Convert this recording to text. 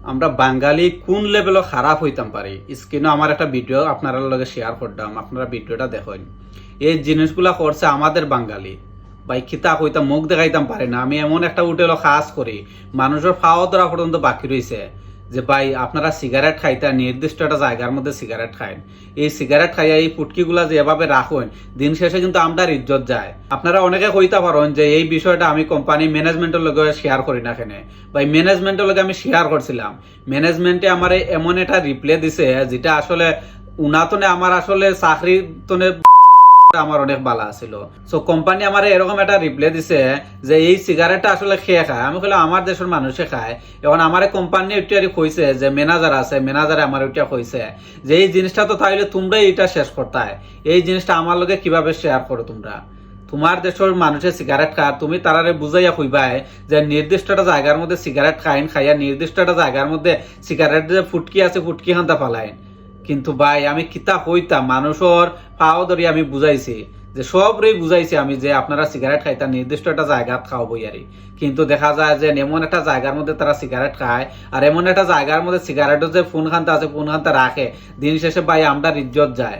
আমরা বাঙালি কোন লেভেলও খারাপ হইতাম পারি। স্ক্রিনে আমার একটা ভিডিও আপনারা লগে শেয়ার করলাম, আপনারা ভিডিওটা দেখেন। এই জিনিসগুলা করছে আমাদের বাঙালি ভাই। খিতা কইতাম মুখ দেখাইতাম পারে না। আমি এমন একটা হোটেলও খাস করি, মানুষের খাওয়া ধরা পর্যন্ত বাকি রয়েছে যে ভাই আপনারা সিগারেট খাইতে নির্দিষ্ট একটা জায়গার মধ্যে সিগারেট খাইন। এই সিগারেট খাইয়া এই ফুটকিগুলা যে এভাবে রাখেন, দিন শেষে কিন্তু আমরার ইজ্জত যায়। আপনারা অনেকে কইতে পারেন যে এই বিষয়টা আমি কোম্পানি ম্যানেজমেন্টের লগে শেয়ার করি না কেন। ভাই ম্যানেজমেন্টের লগে আমি শেয়ার করছিলাম, ম্যানেজমেন্টে আমার এমন একটা রিপ্লাই দিছে যেটা আসলে উনাতনে আমার আসলে চাকরি তনে আমার অনেক ভালো আছিল। সো কোম্পানি আমার এরকম একটা রিপ্লাই দিছে যে এই সিগারেটটা আসলে খেয়ে খায়। আমি বললাম আমার দেশের মানুষে খায়। এখন আমার কোম্পানি ওইটারি কইছে যে ম্যানেজার আছে, ম্যানেজারে আমার ওইটা কইছে যে এই জিনিসটা তো তাইলে তোমরাই এটা শেষ করতে, এই জিনিসটা আমার লগে কিভাবে শেয়ার করো তোমরা। তোমার দেশের মানুষের সিগারেট খায়, তুমি তারারে বুঝাইয়া কইবাই যে নির্দিষ্ট একটা জায়গার মধ্যে সিগারেট খাইন, খাইয়া নির্দিষ্ট একটা জায়গার মধ্যে সিগারেট যে ফুটকি আছে ফুটকি হান্তা ফালাইন। কিন্তু ভাই আমি কিতা কইতাম, মানুষের পাও ধরি আমি বুঝাইছি যে সবরেই বুঝাইছি আমি যে আপনারা সিগারেট খাইতা নির্দিষ্ট একটা জায়গাত খাও বইয়ারি। কিন্তু দেখা যায় যে এমন একটা জায়গার মধ্যে তারা সিগারেট খায়, আর এমন একটা জায়গার মধ্যে সিগারেটের যে ফোন খান্তা আছে ফোন খান্তা রাখে, দিন শেষে ভাই আমরা ইজ্জত যায়।